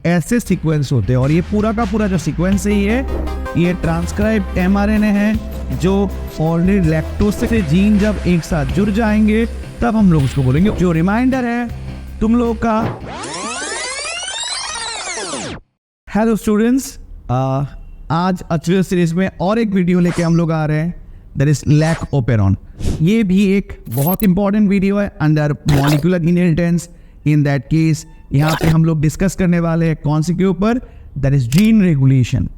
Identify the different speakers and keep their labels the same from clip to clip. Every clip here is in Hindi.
Speaker 1: ऐसे सीक्वेंस होते हैं और ये पूरा का पूरा जो सीक्वेंस है ये ट्रांसक्राइब mRNA है जो ऑलरेडी लैक्टोज से जीन जब एक साथ जुड़ जाएंगे तब हम लोग उसको बोलेंगे। जो रिमाइंडर है तुम लोग का, हेलो स्टूडेंट्स, आज अच्छे सीरीज में और एक वीडियो लेके हम लोग आ रहे हैं, दैट इज लैक ओपेरॉन। ये भी एक बहुत इंपॉर्टेंट वीडियो है under molecular inheritance. In that case यहाँ पे हम लोग डिस्कस करने वाले हैं कौन से के ऊपर, दैट इज जीन रेगुलेशन।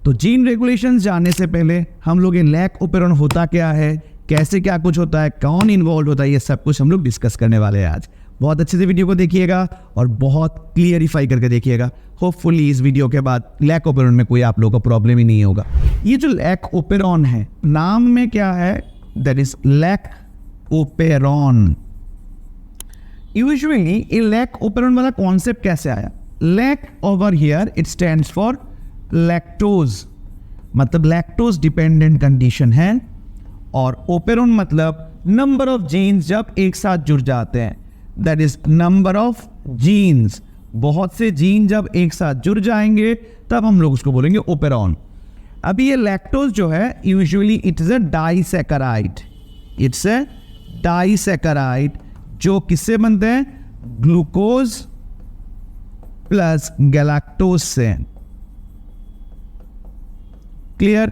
Speaker 1: तो जीन रेगुलेशन जानने से पहले हम लोग ये लैक ओपेरॉन होता क्या है, कैसे क्या कुछ होता है, कौन इन्वॉल्व होता है, ये सब कुछ हम लोग डिस्कस करने वाले हैं आज। बहुत अच्छे से वीडियो को देखिएगा और बहुत क्लियरिफाई करके देखिएगा। होपफुली इस वीडियो के बाद लैक ओपेरॉन में कोई आप लोगों को प्रॉब्लम ही नहीं होगा। ये जो लैक ओपेरॉन है, नाम में क्या है, that is lac operon. Usually ये लैक ओपेरॉन वाला कॉन्सेप्ट कैसे आया? Lac over here it stands for lactose, मतलब लैक्टोज डिपेंडेंट कंडीशन है, और ओपेरॉन मतलब नंबर ऑफ जीन्स जब एक साथ जुड़ जाते हैं, that is number of genes. बहुत से जीन जब एक साथ जुड़ जाएंगे तब हम लोग उसको बोलेंगे ओपेरॉन। अभी ये लैक्टोज जो है usually it is a disaccharide, it's a disaccharide जो किससे बनते हैं, ग्लूकोज प्लस गैलेक्टोज से। क्लियर?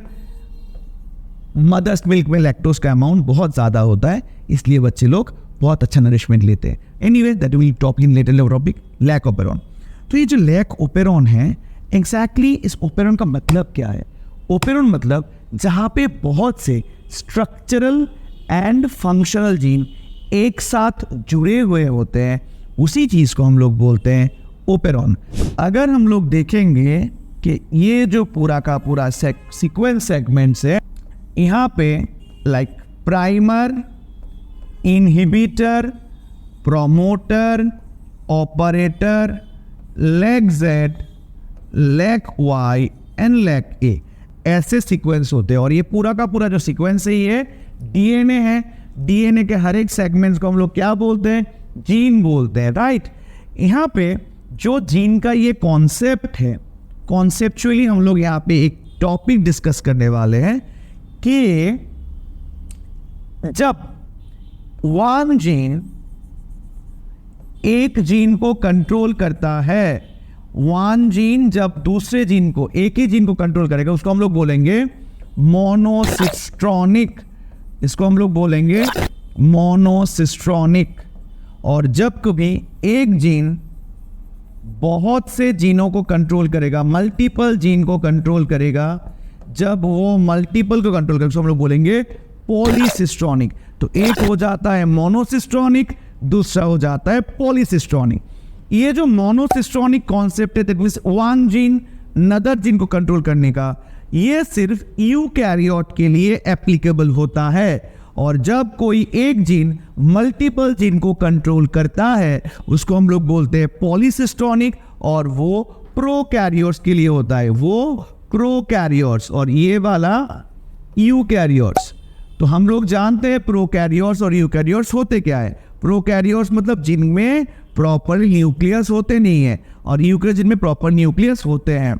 Speaker 1: मदर्स मिल्क में लैक्टोज का अमाउंट बहुत ज़्यादा होता है, इसलिए बच्चे लोग बहुत अच्छा नरिशमेंट लेते हैं। Anyway that will talk in later topic, lac operon. तो ये जो लैक ओपेरॉन है, एग्जैक्टली इस ओपेरॉन का मतलब क्या है? ओपेरॉन मतलब जहाँ पे बहुत से स्ट्रक्चरल एंड फंक्शनल जीन एक साथ जुड़े हुए होते हैं, उसी चीज़ को हम लोग बोलते हैं ओपेरॉन। अगर हम लोग देखेंगे कि ये जो पूरा का पूरा सीक्वेंस सेगमेंट्स है, यहाँ पे like primer, inhibitor, promoter, operator, leg Z, leg Y and leg A, ऐसे सीक्वेंस होते हैं। और ये पूरा का पूरा जो सीक्वेंस है ये डीएनए है। डीएनए के हर एक सेगमेंट्स को हम लोग क्या बोलते हैं, जीन बोलते हैं, राइट। यहाँ पे जो जीन का ये कॉन्सेप्ट है, कॉन्सेप्चुअली हम लोग यहाँ पे एक टॉपिक डिस्कस करने वाले हैं कि जब वन जीन एक जीन को कंट्रोल करता है, वन जीन जब दूसरे जीन को, एक ही जीन को कंट्रोल करेगा, उसको हम लोग बोलेंगे मोनोसिस्ट्रॉनिक, इसको हम लोग बोलेंगे मोनोसिस्ट्रॉनिक। और जब कभी एक जीन बहुत से जीनों को कंट्रोल करेगा, मल्टीपल जीन को कंट्रोल करेगा, जब वो मल्टीपल को कंट्रोल करेगा, उसको हम लोग बोलेंगे पॉलीसिस्ट्रॉनिक। तो एक हो जाता है मोनोसिस्ट्रॉनिक, दूसरा हो जाता है पॉलीसिस्ट्रॉनिक। ये जो मोनोसिस्ट्रॉनिक कॉन्सेप्ट है, that means one gene another gene को कंट्रोल करने का, ये सिर्फ यूकैरियोट के लिए एप्लीकेबल होता है। और जब कोई एक जीन मल्टीपल जीन को कंट्रोल करता है, उसको हम लोग बोलते हैं पॉलीसिस्ट्रॉनिक, और वो प्रोकैरियोट्स के लिए होता है, वो प्रोकैरियोट्स, और ये वाला यूकैरियोट्स। तो हम लोग जानते हैं प्रोकैरियोट्स और यूकैरियोट्स होते क्या है। प्रोकैरियोट्स मतलब जिनमें प्रॉपर न्यूक्लियस होते नहीं है, और यूकैरियोट्स जिनमें प्रॉपर न्यूक्लियस होते हैं।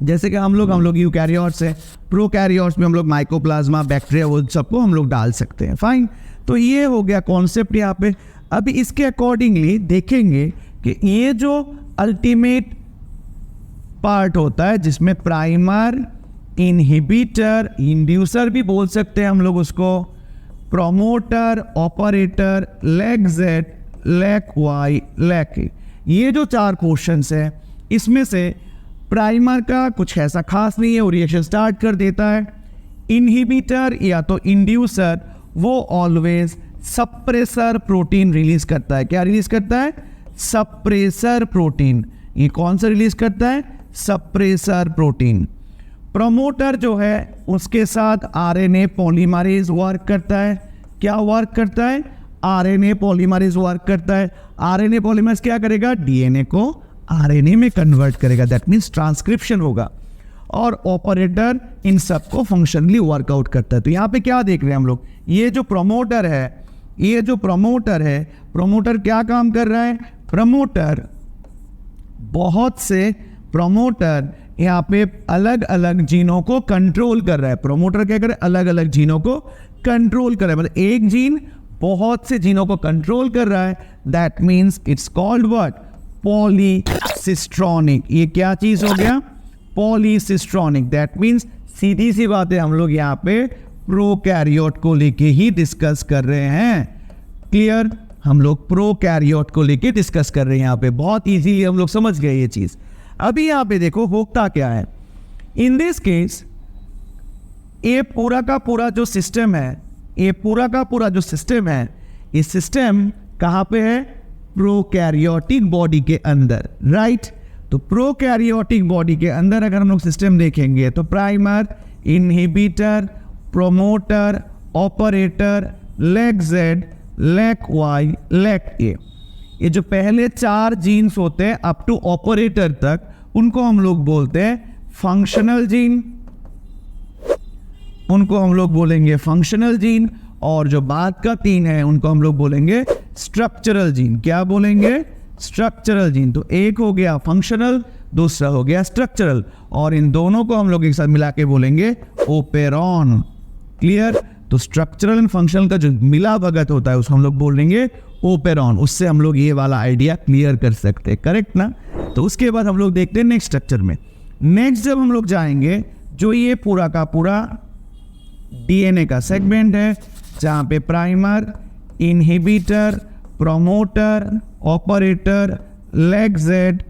Speaker 1: जैसे कि हम लोग यूकैरियोट्स हैं, प्रोकैरियोट्स में हम लोग माइकोप्लाज्मा, बैक्टीरिया, वो सबको हम लोग डाल सकते हैं, फाइन। तो ये हो गया कॉन्सेप्ट यहाँ पे। अभी इसके अकॉर्डिंगली देखेंगे कि ये जो अल्टीमेट पार्ट होता है, जिसमें प्राइमर, इनहिबिटर, इंड्यूसर भी बोल सकते हैं हम लोग उसको, promoter, operator, leg Z, leg Y, leg A, ये जो चार पोर्शंस है, इसमें से प्राइमर का कुछ ऐसा खास नहीं है, वो रिएक्शन स्टार्ट कर देता है। इनहिबिटर या तो इंड्यूसर, वो ऑलवेज सप्रेसर प्रोटीन रिलीज करता है। क्या रिलीज करता है? Suppressor protein. ये कौन सा रिलीज करता है? Suppressor protein. प्रोमोटर जो है उसके साथ आरएनए पॉलीमरेज वर्क करता है। क्या वर्क करता है? आरएनए पॉलीमरेज वर्क करता है। आरएनए पॉलीमरेज क्या करेगा? डीएनए को आरएनए में कन्वर्ट करेगा, दैट मीन्स ट्रांसक्रिप्शन होगा। और ऑपरेटर इन सबको फंक्शनली वर्कआउट करता है। तो यहाँ पे क्या देख रहे हैं हम लोग, ये जो प्रोमोटर है, प्रोमोटर क्या काम कर रहा है? प्रमोटर बहुत से प्रोमोटर यहाँ पे अलग अलग जीनों को कंट्रोल कर रहा है। प्रोमोटर क्या करे, अलग अलग जीनों को कंट्रोल कर रहा है, मतलब एक जीन बहुत से जीनों को कंट्रोल कर रहा है। That means it's called what, polycistronic. ये क्या चीज हो गया, पॉलीसिस्ट्रॉनिक। दैट मीन्स सीधी सी बात है, हम लोग यहाँ पे प्रोकैरियोट को लेके ही डिस्कस कर रहे हैं। क्लियर, हम लोग प्रोकैरियोट को लेके डिस्कस कर रहे हैं यहाँ पे, बहुत इजीली हम लोग समझ गए ये चीज। अभी यहाँ पे देखो होता क्या है, इन दिस केस ये पूरा का पूरा जो सिस्टम है, ये पूरा का पूरा जो सिस्टम है, ये सिस्टम कहाँ पे है, प्रोकैरियोटिक बॉडी के अंदर, राइट। तो प्रोकैरियोटिक बॉडी के अंदर अगर हम लोग सिस्टम देखेंगे तो primer, inhibitor, promoter, operator, lac Z, lac Y, lac A, ये जो पहले 4 जीन्स होते हैं अप टू ऑपरेटर तक, उनको हम लोग बोलते हैं फंक्शनल जीन, उनको हम लोग बोलेंगे फंक्शनल जीन। और जो बाद का 3 है उनको हम लोग बोलेंगे स्ट्रक्चरल जीन। क्या बोलेंगे, स्ट्रक्चरल जीन। तो एक हो गया फंक्शनल, दूसरा हो गया स्ट्रक्चरल, और इन दोनों को हम लोग एक साथ मिला के बोलेंगे ओपेरॉन। क्लियर, तो स्ट्रक्चरल एंड फंक्शनल का जो मिला भगत होता है उसको हम लोग बोलेंगे ओपेरॉन। उससे हम लोग ये वाला आइडिया क्लियर कर सकते हैं, करेक्ट ना। तो उसके बाद हम लोग देखते हैं नेक्स्ट स्ट्रक्चर में। नेक्स्ट जब हम लोग जाएंगे, जो ये पूरा का पूरा डीएनए का सेगमेंट है, जहां पे primer, inhibitor, promoter, operator, lac Z,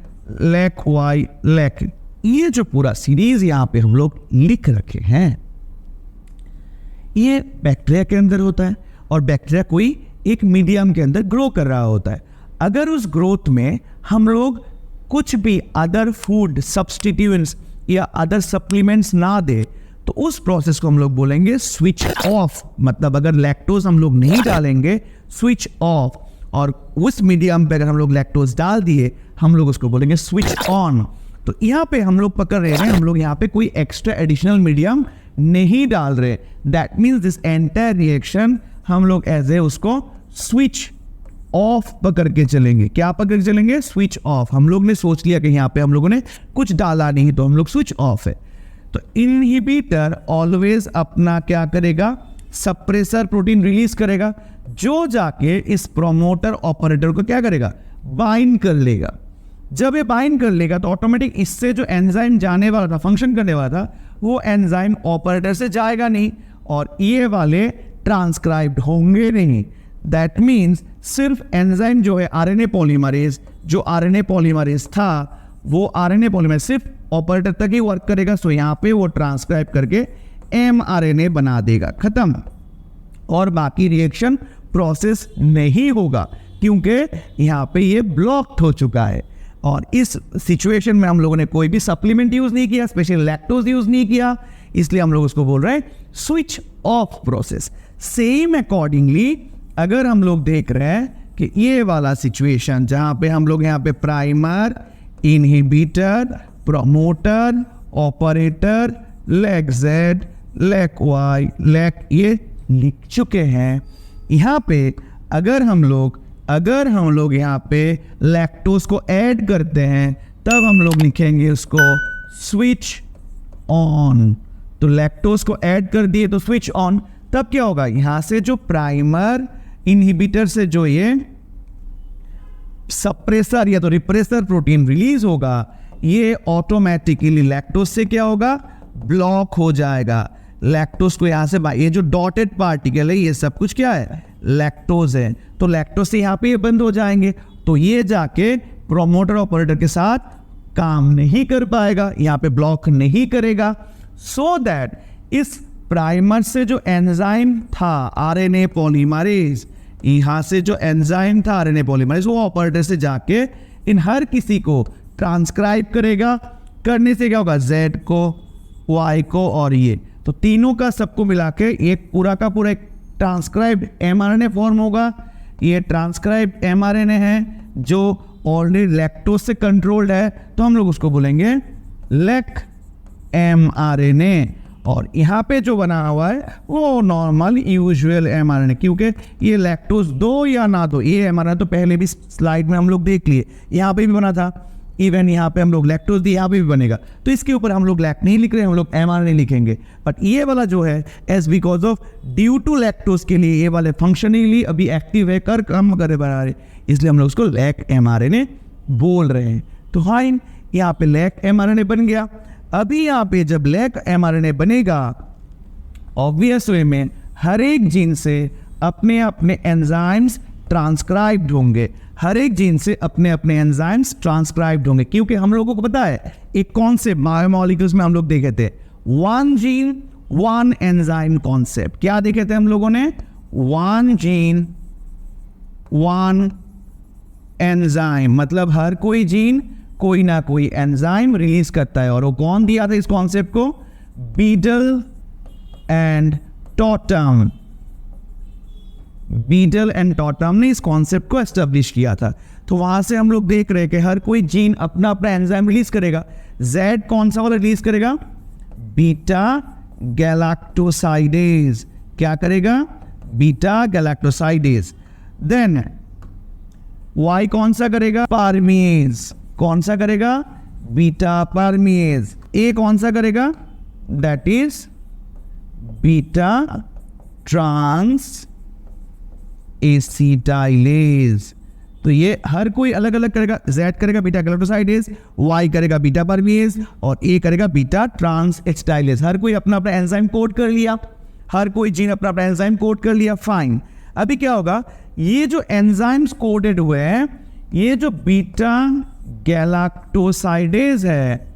Speaker 1: lac Y, lac, ये जो पूरा सीरीज यहां पे हम लोग लिख रखे हैं, ये बैक्टीरिया के अंदर होता है। और बैक्टीरिया कोई एक मीडियम के अंदर ग्रो कर रहा होता है। अगर उस ग्रोथ में हम लोग कुछ भी अदर फूड सब्सटीट्यूएंट्स या अदर सप्लीमेंट्स ना दे, तो उस प्रोसेस को हम लोग बोलेंगे स्विच ऑफ। मतलब अगर लैक्टोज हम लोग नहीं डालेंगे, स्विच ऑफ, और उस मीडियम पे अगर हम लोग लैक्टोज डाल दिए, हम लोग उसको बोलेंगे स्विच ऑन। तो यहाँ पे हम लोग पकड़ रहे हैं, हम लोग यहाँ पे कोई एक्स्ट्रा एडिशनल मीडियम नहीं डाल रहे। That means this entire reaction हम लोग एज ए उसको स्विच ऑफ पकड़ के चलेंगे। क्या पकड़ के चलेंगे, स्विच ऑफ। हम लोग ने सोच लिया कि यहाँ पे हम लोगों ने कुछ डाला नहीं, तो हम लोग स्विच ऑफ है। तो इनहिबिटर ऑलवेज अपना क्या करेगा, सप्रेसर प्रोटीन रिलीज करेगा, जो जाके इस प्रोमोटर ऑपरेटर को क्या करेगा, बाइंड कर लेगा। जब ये बाइंड कर लेगा तो ऑटोमेटिक इससे जो एंजाइम जाने वाला था, फंक्शन करने वाला था, वो एंजाइम ऑपरेटर से जाएगा नहीं, और ये वाले ट्रांसक्राइब्ड होंगे नहीं। दैट मीन्स सिर्फ एंजाइम जो है आरएनए पॉलीमरेज, जो आरएनए पॉलीमरेज था, वो आरएनए पॉलीमरेज सिर्फ ऑपरेटर तक ही वर्क करेगा। सो यहाँ पे वो ट्रांसक्राइब करके एमआरएनए बना देगा, खत्म। और बाकी रिएक्शन प्रोसेस नहीं होगा, क्योंकि यहाँ पे ये ब्लॉक्ड हो चुका है। और इस सिचुएशन में हम लोगों ने कोई भी सप्लीमेंट यूज नहीं किया, स्पेशल लैक्टोज यूज नहीं किया, इसलिए हम लोग उसको बोल रहे हैं switch off process. Same accordingly अगर हम लोग देख रहे हैं कि ये वाला सिचुएशन जहां पे हम लोग यहाँ पे primer, inhibitor, promoter, operator, lac Z, lac Y, lac ये लिख चुके हैं, यहाँ पे अगर हम लोग यहाँ पे लैक्टोज को ऐड करते हैं, तब हम लोग लिखेंगे उसको स्विच ऑन। तो लैक्टोज को ऐड कर दिए तो स्विच ऑन। तब क्या होगा, यहां से जो प्राइमर इनहिबिटर से जो ये सप्रेसर या तो रिप्रेसर प्रोटीन रिलीज होगा, ये ऑटोमेटिकली लैक्टोज से क्या होगा, ब्लॉक हो जाएगा। लैक्टोज को यहां से, ये जो डॉटेड पार्टिकल है ये सब कुछ क्या है, लैक्टोज है। तो लैक्टोज से यहां पे ये बंद हो जाएंगे, तो ये जाके प्रोमोटर ऑपरेटर के साथ काम नहीं कर पाएगा, यहां पे ब्लॉक नहीं करेगा। सो दैट इस प्राइमर से जो एंजाइम था आरएनए पॉलीमरेज, यहां से जो एंजाइम था आरएनए पॉलीमरेज, वो ऑपरेटर से जाके इन हर किसी को ट्रांसक्राइब करेगा। करने से क्या होगा, जेड को, वाई को और ये, तो तीनों का सबको मिला के एक पूरा का पूरा एक ट्रांसक्राइब्ड एमआरएनए फॉर्म होगा। ये ट्रांसक्राइब्ड एमआरएनए है जो ऑलरेडी लैक्टोज से कंट्रोल्ड है, तो हम लोग उसको बोलेंगे लेक एमआरएनए। और यहाँ पे जो बना हुआ है वो नॉर्मल यूजुअल एमआरएनए, क्योंकि ये लैक्टोज दो या ना दो, ये एमआरएनए तो पहले भी स्लाइड में हम लोग देख लिए, यहाँ पे भी बना था। इवन यहाँ पे हम लोग लैक्टोज दी, यहाँ पे भी बनेगा। तो इसके ऊपर हम लोग लैक नहीं लिख रहे हैं, हम लोग mRNA लिखेंगे। बट ये वाला जो है as because of due to lactose के लिए ये वाले फंक्शनली अभी एक्टिव है, कर काम करे बना रहे, इसलिए हम लोग उसको लैक mRNA बोल रहे हैं। तो फाइन, यहाँ पे लैक mRNA बन गया। अभी यहाँ पे जब लैक mRNA बनेगा, ऑब्वियस वे में हर एक जीन से अपने अपने एंजाइम्स ट्रांसक्राइब्ड होंगे, हर एक जीन से अपने अपने एंजाइम्स ट्रांसक्राइब्ड होंगे, क्योंकि हम लोगों को पता है एक कॉन्सेप्ट बायोमोलिक्यूल्स में हम लोग देखे थे, one gene one enzyme concept. क्या देखे थे हम लोगों ने? वन जीन वन एंजाइम, मतलब हर कोई जीन कोई ना कोई एंजाइम रिलीज करता है। और वो कौन दिया था इस कॉन्सेप्ट को? Beadle and Tatum. Beadle and Tatum ने इस कॉन्सेप्ट को एस्टेब्लिश किया था। तो वहां से हम लोग देख रहे हैं कि हर कोई जीन अपना अपना एंजाइम रिलीज करेगा। जेड कौन सा वाला रिलीज करेगा? Beta galactosidase. क्या करेगा? Beta galactosidase. देन वाई कौन सा करेगा? पारमीज। कौन सा करेगा? बीटा पारमीज। ए कौन सा करेगा? That is beta transacetylase. तो ये हर कोई अलग अलग करेगा। Z करेगा बीटा गैलेक्टोसाइडेज, Y करेगा बीटा पारमीज और A करेगा बीटा ट्रांस एसिटाइलेज। हर कोई अपना अपना एंजाइम कोड कर लिया, हर कोई जीन अपना अपना एंजाइम कोड कर लिया। फाइन, अभी क्या होगा? ये जो एंजाइम्स कोडेड हुए हैं, ये जो बीटा गैलेक्टोसाइडेज है,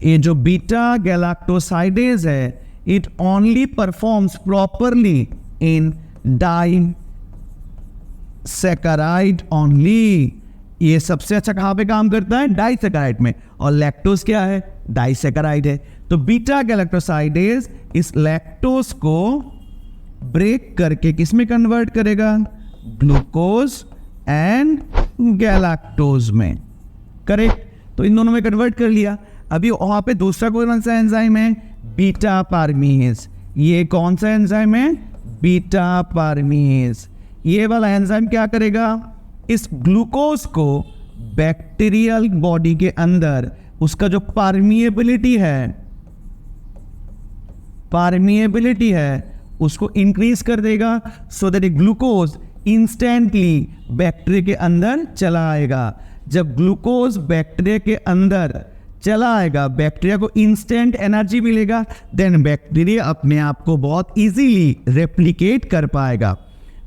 Speaker 1: ये जो बीटा गैलेक्टोसाइडेज है, it only performs properly in disaccharide only. ये सबसे अच्छा कहां पे काम करता है? डाइसैकेराइड में। और लैक्टोज क्या है? डाइसैकेराइड है। तो बीटा गैलेक्टोसाइडेज इस लैक्टोज को ब्रेक करके किस में कन्वर्ट करेगा? ग्लूकोज एंड गैलेक्टोज में। करेक्ट? तो इन दोनों में कन्वर्ट कर लिया। अभी वहां पे दूसरा कौन सा एंजाइम है? बीटा पारमीज। ये कौन सा एंजाइम है? बीटा पारमीज। ये वाला एंजाइम क्या करेगा? इस ग्लूकोज को बैक्टीरियल बॉडी के अंदर उसका जो परमिएबिलिटी है उसको इंक्रीज कर देगा, so that glucose instantly bacteria के अंदर चला आएगा। जब ग्लूकोज बैक्टीरिया के अंदर चला आएगा, बैक्टीरिया को इंस्टेंट एनर्जी मिलेगा, देन बैक्टीरिया अपने आप को बहुत इजीली रेप्लिकेट कर पाएगा।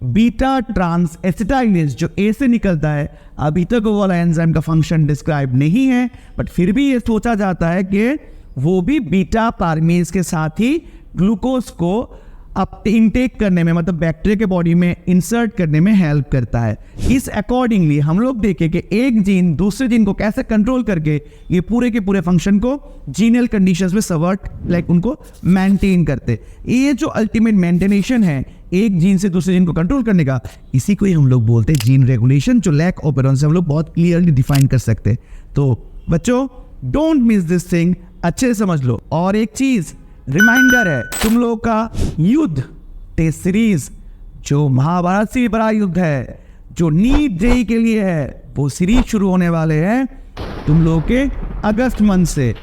Speaker 1: बीटा ट्रांस एसिटाइलेज जो ए से निकलता है, अभी तक वो वाला एंजाइम का फंक्शन डिस्क्राइब नहीं है, बट फिर भी ये सोचा जाता है कि वो भी बीटा पारमीज के साथ ही ग्लूकोज को अब इनटेक करने में, मतलब बैक्टीरिया के बॉडी में इंसर्ट करने में हेल्प करता है। इस अकॉर्डिंगली हम लोग देखें कि एक जीन दूसरे जीन को कैसे कंट्रोल करके ये पूरे के पूरे फंक्शन को जीनल कंडीशंस में सबवर्ट उनको मेंटेन करते। ये जो अल्टीमेट मेंटेनेशन है एक जीन से दूसरे जीन को कंट्रोल करने का, इसी को ही हम लोग बोलते हैं जीन रेगुलेशन, जो लैक ऑपरेंस से हम लोग बहुत क्लियरली डिफाइन कर सकते हैं। तो बच्चों, डोंट मिस दिस थिंग, अच्छे से समझ लो। और एक चीज रिमाइंडर है, तुम लोगों का युद्ध टेस्ट सीरीज जो महाभारत से बड़ा युद्ध है, जो नीट जेईई के लिए है, वो सीरीज शुरू होने वाले हैं तुम लोगों के अगस्त मंथ से।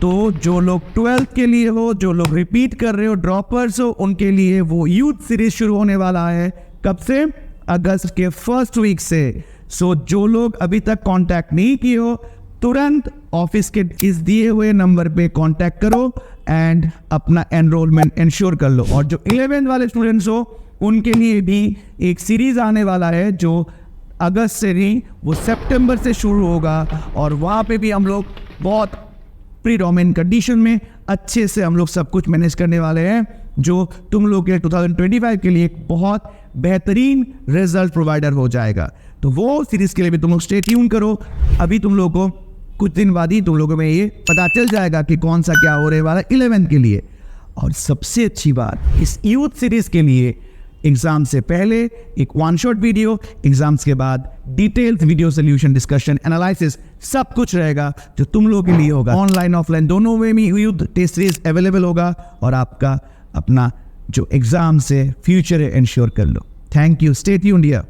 Speaker 1: तो जो लोग 12th के लिए हो, जो लोग रिपीट कर रहे हो, ड्रॉपर्स हो, उनके लिए वो यूथ सीरीज शुरू होने वाला है। कब से? अगस्त के फर्स्ट वीक से। सो जो लोग अभी तक कांटेक्ट नहीं किए हो, तुरंत ऑफिस के इस दिए हुए नंबर पे कांटेक्ट करो एंड अपना एनरोलमेंट इंश्योर कर लो। और जो 11th वाले स्टूडेंट्स हो, उनके लिए भी एक सीरीज आने वाला है जो अगस्त से नहीं, वो सितंबर से शुरू होगा। और वहाँ पे भी हम लोग बहुत प्रीडोमिनेंट कंडीशन में अच्छे से हम लोग सब कुछ मैनेज करने वाले हैं, जो तुम लोग के 2025 के लिए एक बहुत बेहतरीन रिजल्ट प्रोवाइडर हो जाएगा। तो वो सीरीज के लिए भी तुम लोग स्टे ट्यून करो। अभी तुम लोगों को कुछ दिन बाद ही तुम लोगों में ये पता चल जाएगा कि कौन सा क्या हो रहे वाला 11th के लिए। और सबसे अच्छी बात, इस यूथ सीरीज के लिए एग्जाम से पहले एक वन शॉट वीडियो, एग्जाम्स के बाद details video solution, discussion, analysis सब कुछ रहेगा जो तुम लोगों के लिए होगा। ऑनलाइन ऑफलाइन दोनों वे में यूथ टेस्ट सीरीज अवेलेबल होगा और आपका अपना जो एग्जाम से फ्यूचर है इंश्योर कर लो। Thank you, stay tuned here.